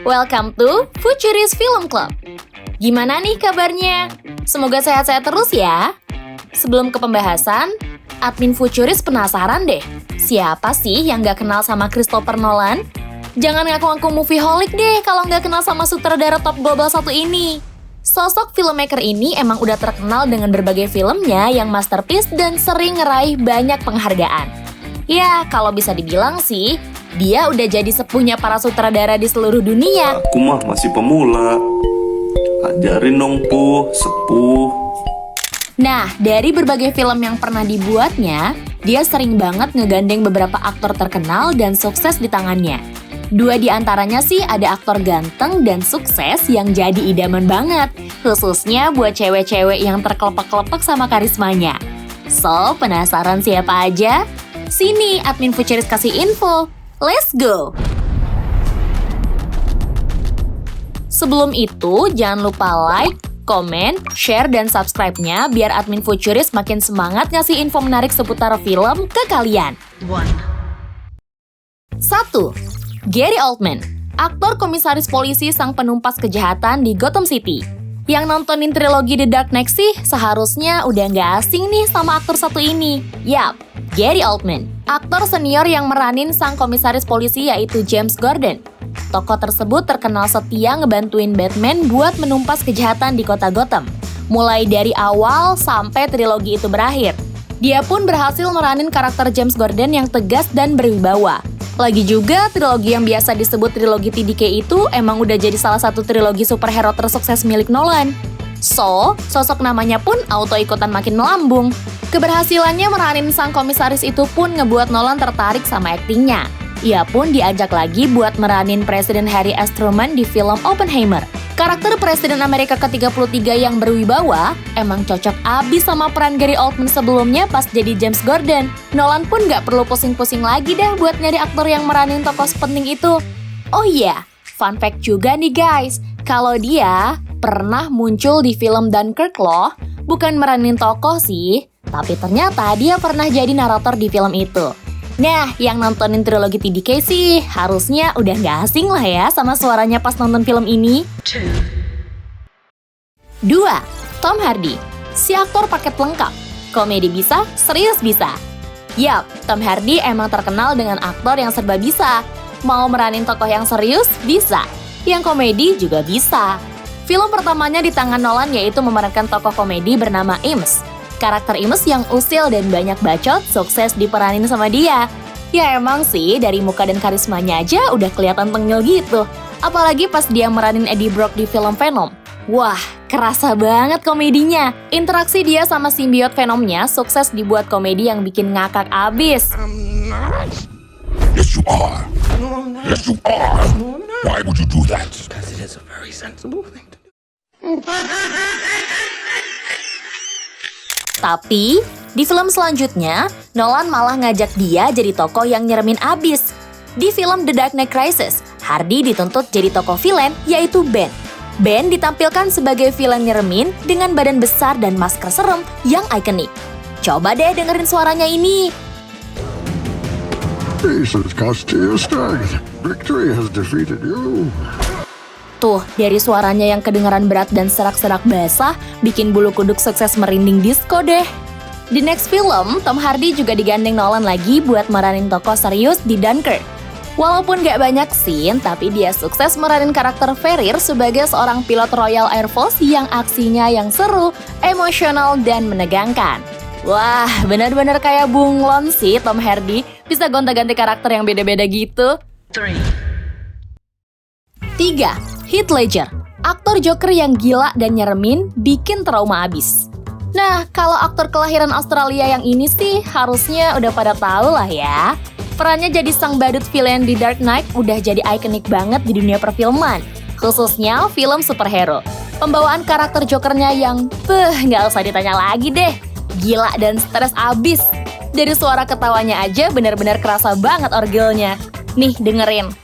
Welcome to Futurist Film Club. Gimana nih kabarnya? Semoga sehat-sehat terus ya. Sebelum ke pembahasan, admin Futurist penasaran deh, siapa sih yang gak kenal sama Christopher Nolan? Jangan ngaku-ngaku movieholic deh kalau nggak kenal sama sutradara top global satu ini. Sosok filmmaker ini emang udah terkenal dengan berbagai filmnya yang masterpiece dan sering ngeraih banyak penghargaan. Ya, kalau bisa dibilang sih, dia udah jadi sepuhnya para sutradara di seluruh dunia. Aku mah masih pemula. Ajarin dong, sepuh. Nah, dari berbagai film yang pernah dibuatnya, dia sering banget ngegandeng beberapa aktor terkenal dan sukses di tangannya. Dua di antaranya sih ada aktor ganteng dan sukses yang jadi idaman banget, khususnya buat cewek-cewek yang terkelepak-kelepak sama karismanya. So, penasaran siapa aja? Sini, admin Futurist kasih info. Let's go! Sebelum itu, jangan lupa like, komen, share, dan subscribe-nya biar admin Futurist makin semangat ngasih info menarik seputar film ke kalian. 1. Gary Oldman, aktor komisaris polisi sang penumpas kejahatan di Gotham City. Yang nontonin trilogi The Dark Knight sih seharusnya udah nggak asing nih sama aktor satu ini. Yap, Gary Oldman, aktor senior yang meranin sang komisaris polisi yaitu James Gordon. Tokoh tersebut terkenal setia ngebantuin Batman buat menumpas kejahatan di kota Gotham, mulai dari awal sampai trilogi itu berakhir. Dia pun berhasil meranin karakter James Gordon yang tegas dan berwibawa. Lagi juga, trilogi yang biasa disebut trilogi TDK itu emang udah jadi salah satu trilogi superhero tersukses milik Nolan. So, sosok namanya pun auto-ikutan makin melambung. Keberhasilannya meranin sang komisaris itu pun ngebuat Nolan tertarik sama aktingnya. Ia pun diajak lagi buat meranin Presiden Harry S. Truman di film Oppenheimer. Karakter Presiden Amerika ke-33 yang berwibawa emang cocok abis sama peran Gary Oldman sebelumnya pas jadi James Gordon. Nolan pun gak perlu pusing-pusing lagi dah buat nyari aktor yang meranin tokoh sepenting itu. Oh iya, fun fact juga nih guys, kalau dia pernah muncul di film Dunkirk loh. Bukan meranin tokoh sih, tapi ternyata dia pernah jadi narator di film itu. Nah, yang nontonin trilogi TDK sih harusnya udah gak asing lah ya sama suaranya pas nonton film ini. 2. Tom Hardy, si aktor paket lengkap. Komedi bisa, serius bisa. Yap, Tom Hardy emang terkenal dengan aktor yang serba bisa. Mau meranin tokoh yang serius, bisa. Yang komedi juga bisa. Film pertamanya di tangan Nolan yaitu memerankan tokoh komedi bernama Eames. Karakter Eames yang usil dan banyak bacot sukses diperanin sama dia. Ya emang sih, dari muka dan karismanya aja udah kelihatan tengil gitu. Apalagi pas dia meranin Eddie Brock di film Venom. Wah, kerasa banget komedinya. Interaksi dia sama simbiot Venomnya sukses dibuat komedi yang bikin ngakak abis. Yes, you are. No, I'm not. Yes, you are. No, I'm not. Why would you do that? Because it is a very sensible thing to do. Tapi, di film selanjutnya, Nolan malah ngajak dia jadi tokoh yang nyeremin abis. Di film The Dark Knight Rises, Hardy dituntut jadi tokoh villain yaitu Ben. Ben ditampilkan sebagai villain nyeremin dengan badan besar dan masker serem yang ikonik. Coba deh dengerin suaranya ini. Patience costs to your strength. Victory has defeated you. Tuh, dari suaranya yang kedengaran berat dan serak-serak basah, bikin bulu kuduk sukses merinding disco deh. Di next film, Tom Hardy juga digandeng Nolan lagi buat meranin tokoh serius di Dunkirk. Walaupun gak banyak scene, tapi dia sukses meranin karakter Ferrier sebagai seorang pilot Royal Air Force yang aksinya yang seru, emosional, dan menegangkan. Wah, benar-benar kayak bunglon sih Tom Hardy, bisa gonta-ganti karakter yang beda-beda gitu. 3. 3. Heath Ledger, aktor Joker yang gila dan nyeremin, bikin trauma abis. Nah, kalau aktor kelahiran Australia yang ini sih harusnya udah pada tahu lah ya. Perannya jadi sang badut villain di Dark Knight udah jadi ikonik banget di dunia perfilman, khususnya film superhero. Pembawaan karakter Jokernya yang, nggak usah ditanya lagi deh, gila dan stres abis. Dari suara ketawanya aja benar-benar kerasa banget orgelnya. Nih, dengerin.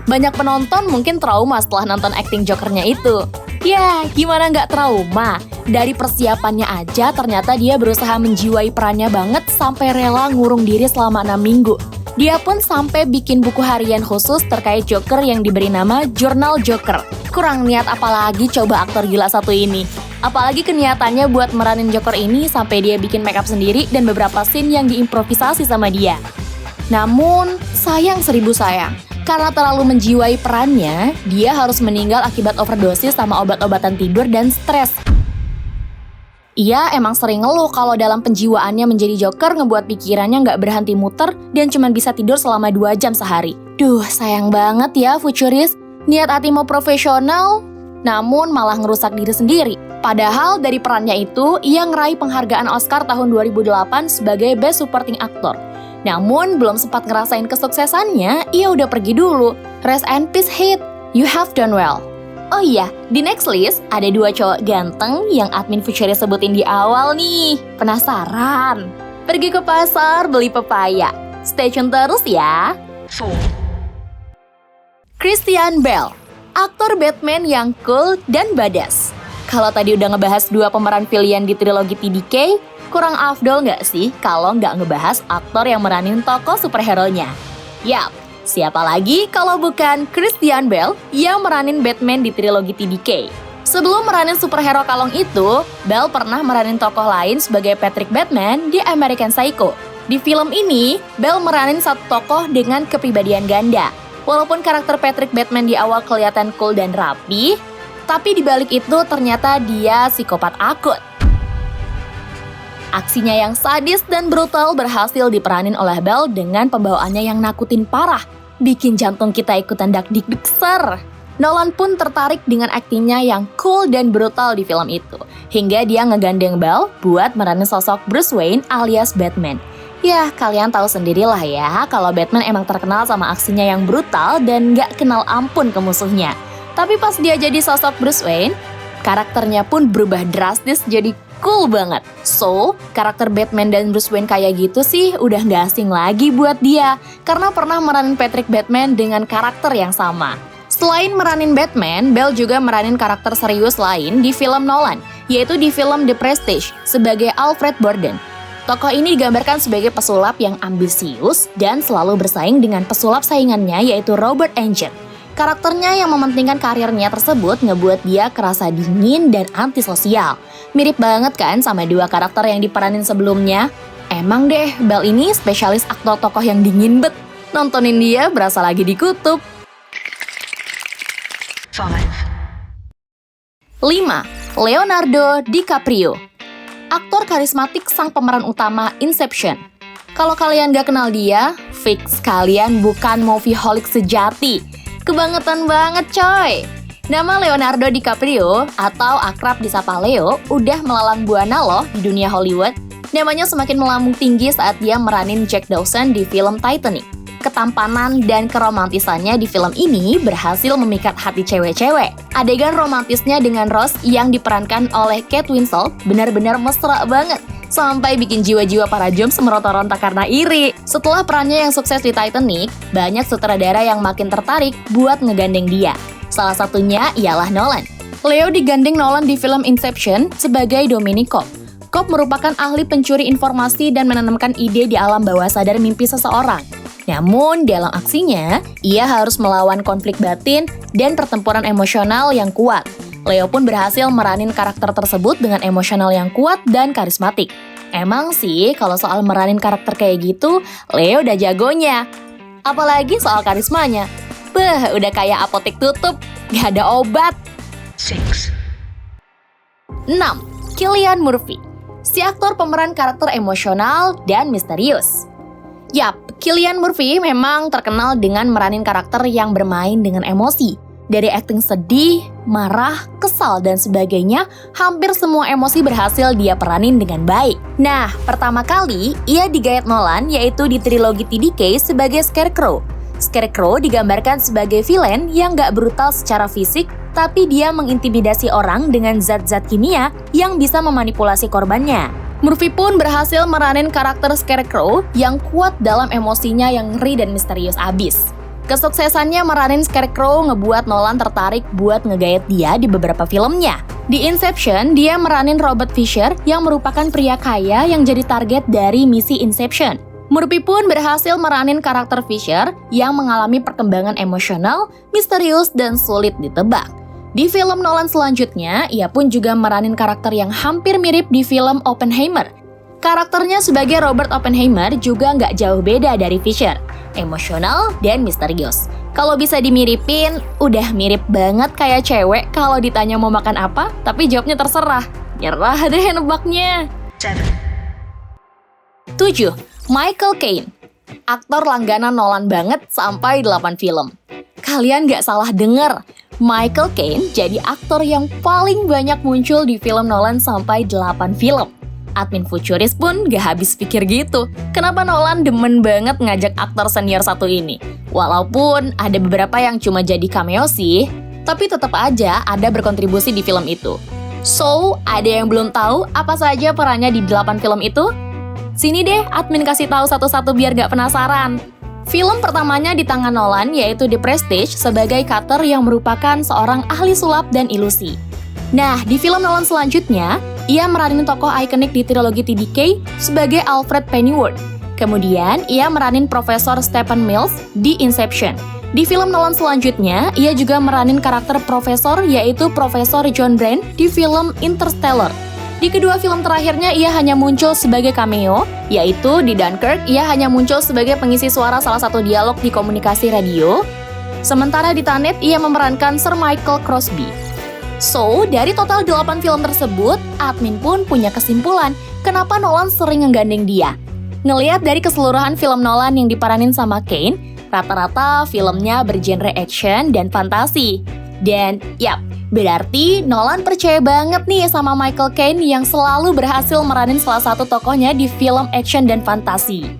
Banyak penonton mungkin trauma setelah nonton akting Jokernya itu. Ya, gimana nggak trauma? Dari persiapannya aja ternyata dia berusaha menjiwai perannya banget sampai rela ngurung diri selama 6 minggu. Dia pun sampai bikin buku harian khusus terkait Joker yang diberi nama Jurnal Joker. Kurang niat apalagi coba aktor gila satu ini. Apalagi keniatannya buat meranin Joker ini sampai dia bikin makeup sendiri dan beberapa scene yang diimprovisasi sama dia. Namun, sayang seribu sayang. Karena terlalu menjiwai perannya, dia harus meninggal akibat overdosis sama obat-obatan tidur dan stres. Ia emang sering ngeluh kalau dalam penjiwaannya menjadi Joker ngebuat pikirannya nggak berhenti muter dan cuma bisa tidur selama 2 jam sehari. Duh, sayang banget ya Futurist. Niat hati mau profesional, namun malah ngerusak diri sendiri. Padahal dari perannya itu, ia ngeraih penghargaan Oscar tahun 2008 sebagai Best Supporting Actor. Namun, belum sempat ngerasain kesuksesannya, ia udah pergi dulu. Rest in peace, Heath. You have done well. Oh iya, di next list ada 2 cowok ganteng yang admin Futurist sebutin di awal nih. Penasaran? Pergi ke pasar beli pepaya. Stay tune terus ya. Christian Bale, aktor Batman yang cool dan badass. Kalau tadi udah ngebahas 2 pemeran pilihan di trilogi TDK, kurang afdol nggak sih kalau nggak ngebahas aktor yang meranin tokoh superhero-nya? Yap. Siapa lagi kalau bukan Christian Bale yang meranin Batman di trilogi TDK. Sebelum meranin superhero kalong itu, Bale pernah meranin tokoh lain sebagai Patrick Bateman di American Psycho. Di film ini, Bale meranin satu tokoh dengan kepribadian ganda. Walaupun karakter Patrick Bateman di awal kelihatan cool dan rapi, tapi di balik itu ternyata dia psikopat akut. Aksinya yang sadis dan brutal berhasil diperanin oleh Bale dengan pembawaannya yang nakutin parah, bikin jantung kita ikutan dak-dik-dik ser. Nolan pun tertarik dengan aktingnya yang cool dan brutal di film itu, hingga dia ngegandeng Bale buat meranin sosok Bruce Wayne alias Batman. Ya, kalian tahu sendirilah ya, kalau Batman emang terkenal sama aksinya yang brutal dan gak kenal ampun ke musuhnya. Tapi pas dia jadi sosok Bruce Wayne, karakternya pun berubah drastis jadi cool banget. So, karakter Batman dan Bruce Wayne kayak gitu sih udah gak asing lagi buat dia, karena pernah meranin Patrick Bateman dengan karakter yang sama. Selain meranin Batman, Bale juga meranin karakter serius lain di film Nolan, yaitu di film The Prestige sebagai Alfred Borden. Tokoh ini digambarkan sebagai pesulap yang ambisius dan selalu bersaing dengan pesulap saingannya yaitu Robert Englund. Karakternya yang mementingkan karirnya tersebut ngebuat dia kerasa dingin dan antisosial. Mirip banget kan sama 2 karakter yang diperanin sebelumnya? Emang deh, Bale ini spesialis aktor tokoh yang dingin bet. Nontonin dia berasa lagi di kutub. 5. Leonardo DiCaprio, aktor karismatik sang pemeran utama Inception. Kalau kalian gak kenal dia, fix kalian bukan movieholic sejati. Kebangetan banget coy. Nama Leonardo DiCaprio atau akrab disapa Leo udah melalang buana loh di dunia Hollywood. Namanya semakin melambung tinggi saat dia meranin Jack Dawson di film Titanic. Ketampanan dan keromantisannya di film ini berhasil memikat hati cewek-cewek. Adegan romantisnya dengan Rose yang diperankan oleh Kate Winslet benar-benar mesra banget. Sampai bikin jiwa-jiwa para Joms meronta-ronta karena iri. Setelah perannya yang sukses di Titanic, banyak sutradara yang makin tertarik buat ngegandeng dia. Salah satunya ialah Nolan. Leo digandeng Nolan di film Inception sebagai Dominic Cobb. Cobb merupakan ahli pencuri informasi dan menanamkan ide di alam bawah sadar mimpi seseorang. Namun, dalam aksinya, ia harus melawan konflik batin dan pertempuran emosional yang kuat. Leo pun berhasil meranin karakter tersebut dengan emosional yang kuat dan karismatik. Emang sih, kalau soal meranin karakter kayak gitu, Leo udah jagonya. Apalagi soal karismanya. Udah kayak apotek tutup, gak ada obat. 6. Cillian Murphy, si aktor pemeran karakter emosional dan misterius. Yap, Cillian Murphy memang terkenal dengan meranin karakter yang bermain dengan emosi. Dari akting sedih, marah, kesal, dan sebagainya, hampir semua emosi berhasil dia peranin dengan baik. Nah, pertama kali, ia digayat Nolan yaitu di trilogi TDK sebagai Scarecrow. Scarecrow digambarkan sebagai villain yang gak brutal secara fisik, tapi dia mengintimidasi orang dengan zat-zat kimia yang bisa memanipulasi korbannya. Murphy pun berhasil meranin karakter Scarecrow yang kuat dalam emosinya yang ngeri dan misterius abis. Kesuksesannya meranin Scarecrow ngebuat Nolan tertarik buat ngegayat dia di beberapa filmnya. Di Inception, dia meranin Robert Fisher yang merupakan pria kaya yang jadi target dari misi Inception. Murphy pun berhasil meranin karakter Fisher yang mengalami perkembangan emosional, misterius, dan sulit ditebak. Di film Nolan selanjutnya, ia pun juga meranin karakter yang hampir mirip di film Oppenheimer. Karakternya sebagai Robert Oppenheimer juga nggak jauh beda dari Fisher, emosional dan misterius. Kalau bisa dimiripin, udah mirip banget kayak cewek kalau ditanya mau makan apa, tapi jawabnya terserah. Nyerah deh nebaknya. 7. Michael Caine. Aktor langganan Nolan banget sampai 8 film. Kalian gak salah denger, Michael Caine jadi aktor yang paling banyak muncul di film Nolan sampai 8 film. Admin Futuris pun gak habis pikir gitu. Kenapa Nolan demen banget ngajak aktor senior satu ini? Walaupun ada beberapa yang cuma jadi cameo sih, tapi tetap aja ada berkontribusi di film itu. So, ada yang belum tahu apa saja perannya di 8 film itu? Sini deh, admin kasih tahu satu-satu biar gak penasaran. Film pertamanya di tangan Nolan yaitu The Prestige sebagai Cutter yang merupakan seorang ahli sulap dan ilusi. Nah, di film Nolan selanjutnya, ia meranin tokoh ikonik di trilogi TDK sebagai Alfred Pennyworth. Kemudian, ia meranin Profesor Stephen Mills di Inception. Di film Nolan selanjutnya, ia juga meranin karakter profesor yaitu Profesor John Brand di film Interstellar. Di kedua film terakhirnya ia hanya muncul sebagai cameo, yaitu di Dunkirk ia hanya muncul sebagai pengisi suara salah satu dialog di komunikasi radio. Sementara di Tenet ia memerankan Sir Michael Crosby. So, dari total 8 film tersebut, admin pun punya kesimpulan kenapa Nolan sering nggandeng dia. Ngelihat dari keseluruhan film Nolan yang diperanin sama Caine, rata-rata filmnya bergenre action dan fantasi. Dan, yap, berarti Nolan percaya banget nih sama Michael Caine yang selalu berhasil meranin salah satu tokohnya di film action dan fantasi.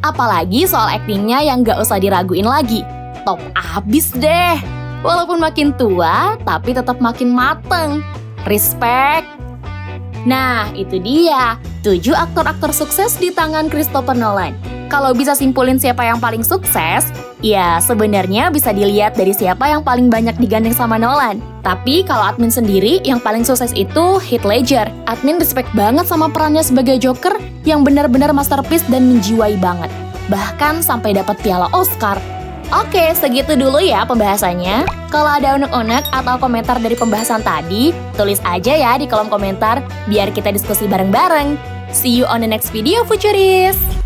Apalagi soal aktingnya yang gak usah diraguin lagi. Top abis deh. Walaupun makin tua, tapi tetap makin mateng. Respect. Nah, itu dia 7 aktor-aktor sukses di tangan Christopher Nolan. Kalau bisa simpulin siapa yang paling sukses, ya sebenarnya bisa dilihat dari siapa yang paling banyak digandeng sama Nolan. Tapi kalau admin sendiri, yang paling sukses itu Heath Ledger. Admin respect banget sama perannya sebagai Joker yang benar-benar masterpiece dan menjiwai banget. Bahkan sampai dapat piala Oscar. Oke, segitu dulu ya pembahasannya. Kalau ada unek-unek atau komentar dari pembahasan tadi, tulis aja ya di kolom komentar biar kita diskusi bareng-bareng. See you on the next video, Futuris!